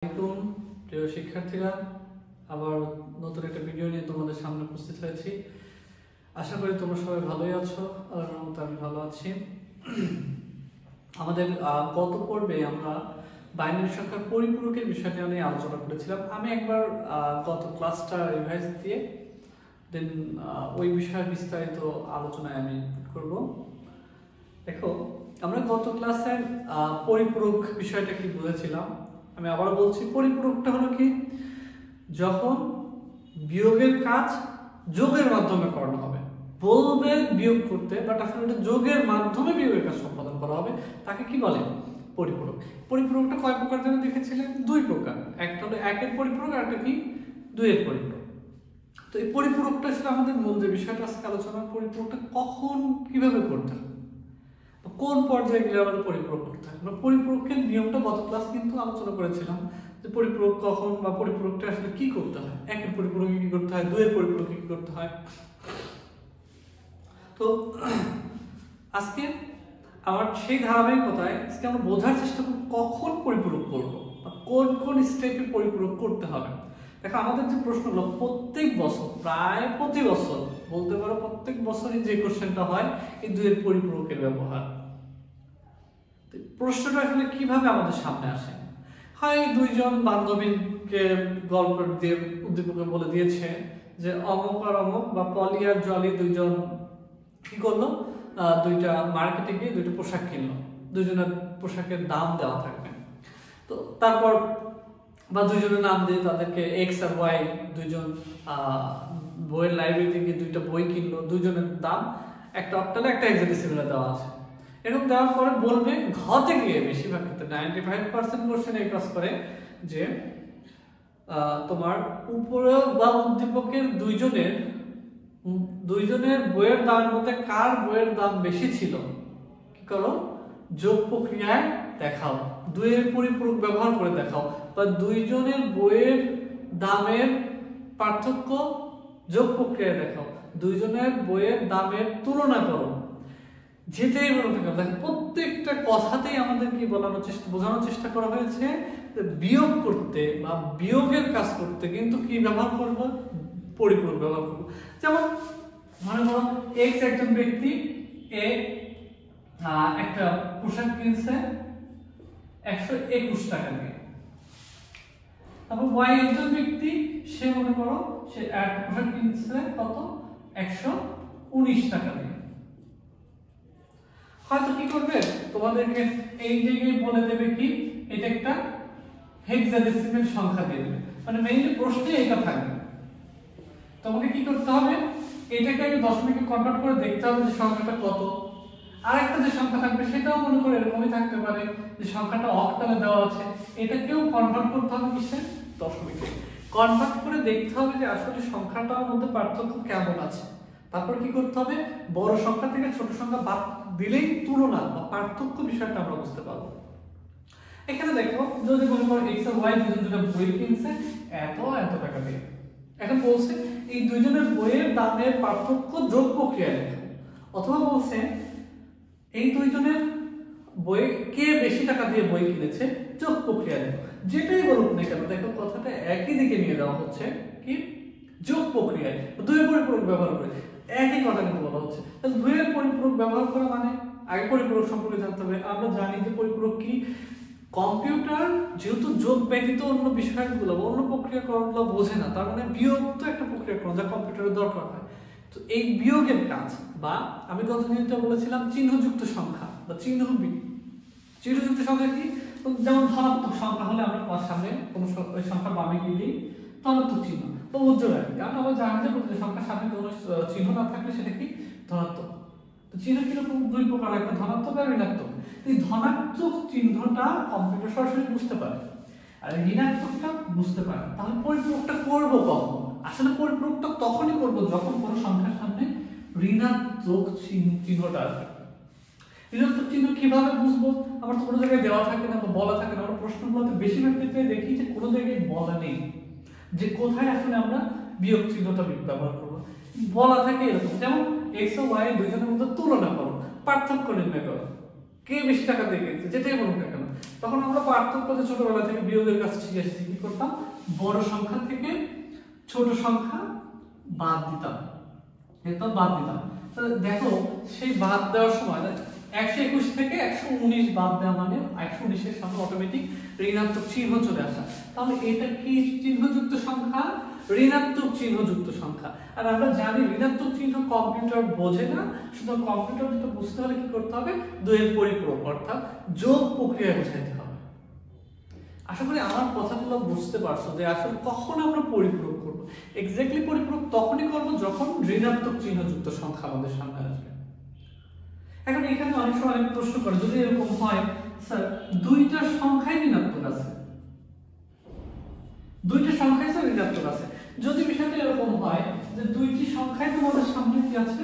আসসালামু আলাইকুম প্রিয় শিক্ষার্থীরা, আবার নতুন একটা ভিডিও নিয়ে তোমাদের সামনে উপস্থিত হয়েছি। আশা করি তোমরা সবাই ভালোই আছো। আল্লাহর রহমতে আমি ভালো আছি। আমাদের গত পর্বে আমরা বাইনারি সংখ্যার পরিপূরকের বিষয়টা নিয়ে আলোচনা করেছিলাম। আমি একবার গত ক্লাসটা রিভাইজ দিয়ে দেন ওই বিষয়ে বিস্তারিত আলোচনায় আমি করব। দেখো, আমরা গত ক্লাসে পরিপূরক বিষয়টা কি বুঝেছিলাম। আমি আবার বলছি, পরিপূরকটা হলো কি, যখন বিয়োগের কাজ যোগের মাধ্যমে করানো হবে। বলবে বিয়োগ করতে, বাট আসলে এটা যোগের মাধ্যমে বিয়োগের কাজ সম্পাদন করা হবে, তাকে কি বলে? পরিপূরক। পরিপূরকটা কয় প্রকার যেন দেখেছিলেন? দুই প্রকার। একটা হলো একের পরিপূরক, আর একটা কি দুইয়ের পরিপূরক। তো এই পরিপূরকটা ছিল আমাদের মূল যে বিষয়টা আজকে আলোচনা। পরিপূরকটা কখন কিভাবে করতে হবে, কোন পর্যায়ে গেলে আমাদের পরিপূরক করতে হয়। আমরা পরিপূরকের নিয়মটা গত ক্লাস কিন্তু আলোচনা করেছিলাম, যে পরিপূরক কখন বা পরিপূরকটা আসলে কি করতে হয়, একের পরিপূরকে কি করতে হয়, দুইয়ের পরিপূরকে কি করতে হয়। তো আজকে আমার সেই ধারাবাহিকতায় আজকে আমরা বোঝার চেষ্টা করব কখন পরিপূরক করব বা কোন কোন স্টেপে পরিপূরক করতে হবে। দেখো, আমাদের যে প্রশ্নগুলো প্রত্যেক বছর, প্রায় প্রতি বছর বলতে পারো প্রত্যেক বছরই যে কোশ্চেনটা হয়, এই দুইয়ের পরিপূরকের ব্যবহার। প্রশ্নটা আসলে কিভাবে আমাদের সামনে আসে? হয় দুইজন বান্ধবীকে গল্প দিয়ে উদ্দীপকে বলে দিয়েছে যে অমুক আর অমুক বা পলি আর জলি দুইজন কি করলো, দুইটা মার্কেটে গিয়ে দুইটা পোশাক কিনলো, দুইজনের পোশাকের দাম দেওয়া থাকবে। তো তারপর বা দুইজনের নাম দিয়ে তাদেরকে এক্স আর ওয়াই দুইজন বইয়ের লাইব্রেরিতে গিয়ে দুইটা বই কিনলো, দুইজনের দাম একটা অক্টালে একটা হেক্সাডেসিমালে দেওয়া আছে। এরকম দেওয়ার পরে বলবে ঘ থেকে, বেশিরভাগ ক্ষেত্রে 95% কোশ্চেন এই কাজ করে যে তোমার উপরে বা উদ্দীপকের দুইজনের বইয়ের দামের মধ্যে কার বইয়ের দাম বেশি ছিল কি করো, যোগ প্রক্রিয়ায় দেখাও, দুইয়ের পরিপূরক ব্যবহার করে দেখাও, বা দুইজনের বইয়ের দামের পার্থক্য যোগ প্রক্রিয়ায় দেখাও, দুইজনের বইয়ের দামের তুলনা করো। যেটাই বলো না কেন, প্রত্যেকটা কথাতেই আমাদের কি বোঝানোর চেষ্টা করা হয়েছে, বিয়োগ করতে বা বিয়োগের কাজ করতে কিন্তু কি ব্যবহার করবো, পরিপূরক ব্যবহার করবো। যেমন মনে করো এক্স একজন ব্যক্তি এ একটা পোশাক কিনছে 121 টাকা দিয়ে, তারপর ওয়াই একজন ব্যক্তি সে মনে করো সে একটা পোশাক কিনছে কত, 119 টাকা দিয়ে। হয়তো কি করবে, তোমাদেরকে এই জায়গায় বলে দেবে কি এটা একটা হেক্সাডেসিমাল সংখ্যা দিয়ে দেবে, মানে মেইনলি প্রশ্নে এটা থাকবে। তোমাকে কি করতে হবে, এটাকে আমি দশমিকে কনভার্ট করে দেখতে হবে যে সংখ্যাটা কত। আরেকটা যে সংখ্যা থাকবে সেটাও মনে করে এরকমই থাকতে পারে যে সংখ্যাটা অক্টালে দেওয়া আছে, এটাকেও কনভার্ট করতে হবে কিসে, দশমিকে কনভার্ট করে দেখতে হবে যে আসলে সংখ্যাটার মধ্যে পার্থক্য কেমন আছে। তারপর কি করতে হবে, বড় সংখ্যা থেকে ছোট সংখ্যা বাদ দিলেই তুলনা বা পার্থক্য বিষয়টা আমরা বুঝতে পারবো। এখানে দেখো, যদি মনে করো এক্স আর ওয়াই দুটো বই কিনছে এত টাকা দিয়ে, এখন বলছে এই দুইজনের বইয়ের দামের পার্থক্য যোগ প্রক্রিয়ায় লেখো, অথবা বলছে এই দুইজনের বই কে বেশি টাকা দিয়ে বই কিনেছে যোগ প্রক্রিয়ায় লেখো। যেটাই বলুক না কেন, দেখো কথাটা একই দিকে নিয়ে যাওয়া হচ্ছে, কি যোগ প্রক্রিয়ায় দুইয়ের পরিপূরক ব্যবহার করে একই কথা কিন্তু বলা হচ্ছে। তাহলে দুইয়ের পরিপূরক ব্যবহার করা মানে আগে পরিপূরক সম্পর্কে জানতে হবে। আমরা জানি যে পরিপূরক কি, কম্পিউটার যেহেতু যোগ ব্যতীত অন্য বিষয়গুলো অন্য প্রক্রিয়াকরণগুলো বোঝে না, তার মানে বিয়োগ তো একটা প্রক্রিয়াকরণ যা কম্পিউটারের দরকার হয়। তো এই বিয়োগের কাজ, বা আমি গত দিনটা বলেছিলাম চিহ্নযুক্ত সংখ্যা বা চিহ্নযুক্ত সংখ্যা কি, যেমন ধনাত্মক সংখ্যা হলে আমরা সামনে কোনো ওই সংখ্যা বামে গিয়ে দিই ধনাত্মক চিহ্ন বা উজ্জ্বল রাখি, কারণ আমরা জানি যে প্রতিটি সংখ্যার সামনে কোনো চিহ্ন না থাকলে সেটা কি ধনাত্মক। তো চিহ্ন কিরকম, দুই প্রকার, একটা ধনাত্মক আর ঋণাত্মক। এই ধনাত্মক চিহ্নটা কম্পিউটার সরাসরি বুঝতে পারে, আর ঋণাত্মকটা বুঝতে পারে। তাহলে পরিপূরকটা করবো কখন? আসলে পরিপূরকটা তখনই করবো যখন কোনো সংখ্যার সামনে ঋণাত্মক চিহ্নটা আসবে। ঋণাত্মক চিহ্ন কিভাবে বুঝবো? আমার তো কোনো জায়গায় দেওয়া থাকে না বা বলা থাকে না। আমরা প্রশ্নগুলোতে বেশিরভাগ ক্ষেত্রে দেখি যে কোনো জায়গায় বলা নেই যে কোথায় আসলে আমরা বিয়োগ চিহ্নটা ব্যবহার করবো। বলা থাকে এরকম, যেমন এক্স ও ওয়াই দুইজনের মধ্যে তুলনা করো, পার্থক্য নির্ণয় করো, কে বেশি টাকা দিয়ে কিনছে, যেটাই বলুন না কেন। তখন আমরা পার্থক্যতে ছোটবেলা থেকে বিয়োগের কাছে শিখে এসেছি, কি করতাম, বড় সংখ্যা থেকে ছোট সংখ্যা বাদ দিতাম, তো দেখো সেই বাদ দেওয়ার সময় 121 থেকে 119 বাদ দেওয়া মানে 119 এর সামনে অটোমেটিক ঋণাত্মক চিহ্ন চলে আসা। তাহলে এটা কি চিহ্নযুক্ত সংখ্যা? ঋণাত্মক চিহ্নযুক্ত সংখ্যা। আর আমরা জানি ঋণাত্মক চিহ্ন কম্পিউটার বোঝে না, শুধু কম্পিউটার যেটা বুঝতে হলে কি করতে হবে, 2 এর পরিপূরক অর্থাৎ যোগ প্রক্রিয়া বোঝাইতে হবে। আশা করি আমার কথাগুলো বুঝতে পারছো যে আসলে কখন আমরা পরিপূরক করব। এক্স্যাক্টলি পরিপূরক তখনই করব যখন ঋণাত্মক চিহ্নযুক্ত সংখ্যা আমাদের সামনে আসবে। এখন এখানে অনেক সময় অনেক প্রশ্ন করে, যদি এরকম হয় স্যার দুইটা সংখ্যাই ঋণাত্মক আছে, দুইটা সংখ্যাই স্যার ঋণাত্মক আছে, যদি বিষয়টা এরকম হয় যে দুইটি সংখ্যাই তোমাদের সামনে কি আছে,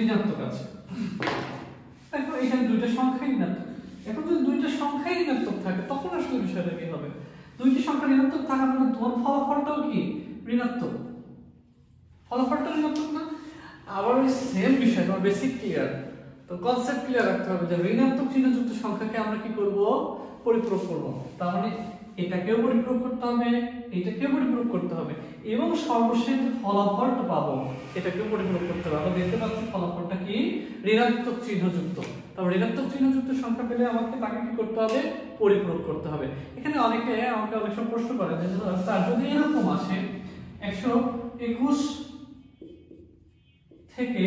ঋণাত্মক আছে, এখন এখানে দুইটা সংখ্যাই ঋণাত্মক, এখন যদি দুইটা সংখ্যাই ঋণাত্মক থাকে তখন আসলে বিষয়টা কি হবে, দুইটি সংখ্যা ঋণাত্মক থাকার মানে তোমার ফলাফলটাও কি ঋণাত্মক, ফলাফলটা ঋণাত্মক না। আবার ওই সেম বিষয়, তোমার বেসিক ক্লিয়ার, তো কনসেপ্ট ক্লিয়ার রাখতে হবে যে ঋণাত্মক চিহ্নযুক্ত সংখ্যাকে আমরা কি করব, পরিপূরক করব। তার মানে এটাকেও পরিপূরক করতে হবে, এটাকেও পরিপূরক করতে হবে, এবং সর্বশেষ যে ফলাফলটা পাবো এটাকেও পরিপূরক করতে হবে। আমরা দেখতে পাচ্ছি ফলাফলটা কি, ঋণাত্মক চিহ্নযুক্ত। তারপর ঋণাত্মক চিহ্নযুক্ত সংখ্যা পেলে আমাকে তাকে কি করতে হবে, পরিপূরক করতে হবে। এখানে অনেকে আমাকে অনেক সময় প্রশ্ন করে যে স্যার যদি এরকম আসে 121 থেকে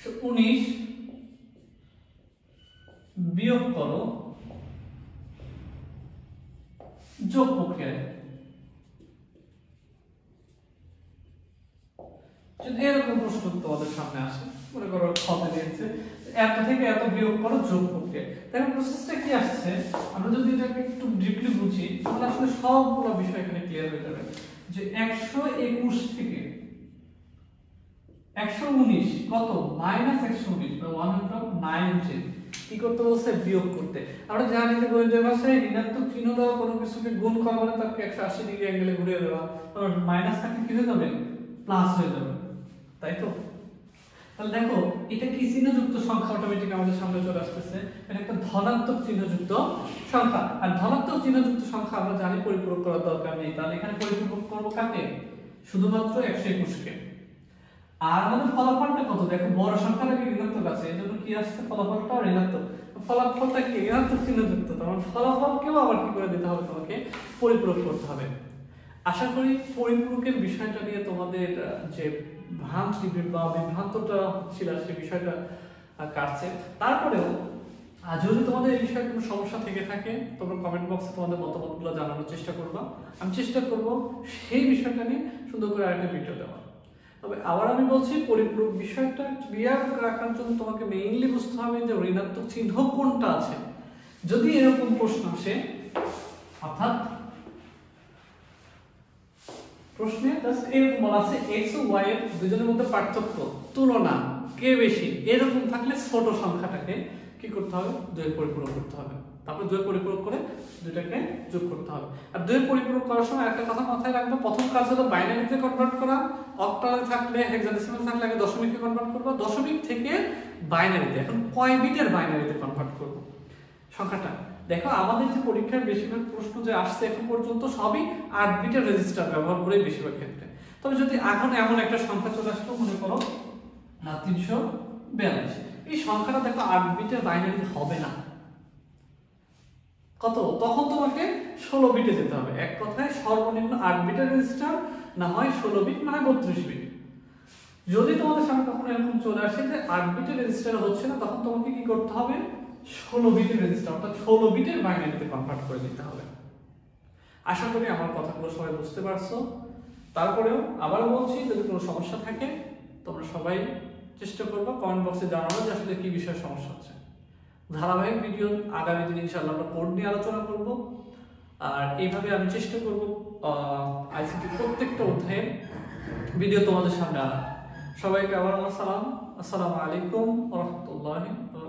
119 বিয়োগ করো যোগ প্রক্রিয়ায়, যদি এরকম প্রশ্ন তোমাদের সামনে আসে, মনে করো খতে দিয়েছে এত থেকে এত বিয়োগ করো যোগ প্রক্রিয়া, তাহলে প্রসেসটা কি আসছে, আমরা যদি এটাকে একটু ডিপলি বুঝি তাহলে আসলে সবগুলো বিষয় এখানে ক্লিয়ার হয়ে যাবে। যে 121 থেকে 119 কত, -119 বা 190 কি করতে বলছে, বিয়োগ করতে। আমরা জানি যে গণিতের ভাষায় ঋণাত্মক চিহ্ন দেওয়া কোনো কিছুকে গুণ করা মানে তাকে 180 ডিগ্রি অ্যাঙ্গেলে ঘুরিয়ে দেওয়া, তখন মাইনাস থাকলে কি হয়ে যাবে, প্লাস হয়ে যাবে, তাই তো। তাহলে দেখো এটা কি চিহ্নযুক্ত সংখ্যা, অটোমেটিক আমাদের সামনে চলে আসতেছে, এটা একটা ধনাত্মক চিহ্নযুক্ত সংখ্যা। আর ধনাত্মক চিহ্নযুক্ত সংখ্যা আমরা জানি পরিপূরক করার দরকার নেই, তাহলে এখানে পরিপূরক করব কাকে, শুধুমাত্র 121 কে। আর আমাদের ফলাফলটা কত, দেখো বড় সংখ্যাটা কি ঋণাত্মক আছে, এজন্য কি আসছে, ফলাফলটা ঋণাত্মক, ফলাফলটা কি ঋণাত্মক চিহ্নযুক্ত, তখন ফলাফলকেও আবার কি করে দিতে হবে, তোমাকে পরিপূরক করতে হবে। আশা করি পরিপূরকের বিষয়টা নিয়ে তোমাদের যে ভ্রান্তি বা বিভ্রান্তটা ছিল সেই বিষয়টা কাটছে। তারপরেও যদি তোমাদের এই বিষয়ে কোনো সমস্যা থেকে থাকে তোমরা কমেন্ট বক্সে তোমাদের মতামতগুলো জানানোর চেষ্টা করবা, আমি চেষ্টা করব সেই বিষয়টা নিয়ে সুন্দর করে আরেকটা ভিডিও দেওয়া। তবে আবার আমি বলছি পরিপূরক বিষয়টা ক্লিয়ার রাখার জন্য তোমাকে মেইনলি বুঝতে হবে যে ঋণাত্মক চিহ্ন কোনটা আছে। যদি এরকম প্রশ্ন আসে, অর্থাৎ প্রশ্নে জাস্ট এরকম বলা আছে x ও y এর দুজনের মধ্যে পার্থক্য, তুলনা, কে বেশি, এরকম থাকলে ছোট সংখ্যাটাকে কি করতে হবে, 2 এর পরিপূরক করতে হবে। তারপর 2 এর পরিপূরক করে দুইটাকে যোগ করতে হবে। আর 2 এর পরিপূরক করার সময় একটা কথা মাথায় রাখবে, প্রথম কাজ হলো বাইনারিতে কনভার্ট করা, অক্টালে থাকলে হেক্সাডেসিমাল থাকলে আগে দশমিকে কনভার্ট করব, দশমিক থেকে বাইনারিতে। এখন কয় বিটের বাইনারিতে কনভার্ট করব সংখ্যাটা, দেখো আমাদের যে পরীক্ষার বেশিরভাগ প্রশ্ন যে আসছে এখন পর্যন্ত সবই 8 বিটের রেজিস্টার ব্যবহার করে বেশিরভাগ ক্ষেত্রে। তবে যদি এখন এমন একটা সংখ্যা চলে আসলো, মনে করো 342, এই সংখ্যাটা দেখো 8 বিটের বাইনারি হবে না, কত, তখন তোমাকে 16 বিটে যেতে হবে। এক কথায় সর্বনিম্ন 8 বিটের রেজিস্টার, না হয় 16 বিট, না হয় 32 বিট। যদি তোমাদের সামনে কখনো এরকম চলে আসে যে 8 বিটের রেজিস্টার হচ্ছে না, তখন তোমাকে কি করতে হবে, 16 বিটের রেজিস্টার অর্থাৎ 16 বিটের বাইনারিতে কনভার্ট করে দিতে হবে। আশা করি আমার কথাগুলো সবাই বুঝতে পারছো। তারপরেও আবার বলছি, যদি কোনো সমস্যা থাকে তোমরা সবাই চেষ্টা করবে কমেন্ট বক্সে জানানো যে আসলে কি বিষয়ে সমস্যা হচ্ছে। ধারাবাহিক ভিডিও আগামী দিন ইনশাআল্লাহ আমরা কোড নিয়ে আলোচনা করব, আর এইভাবে আমি চেষ্টা করব আইসিটি প্রত্যেকটা অধ্যায়ের ভিডিও তোমাদের সামনে আনা। সবাইকে আবার আমার সালাম, আসসালামু আলাইকুম ওয়া রাহমাতুল্লাহি ওয়া বারাকাতুহু।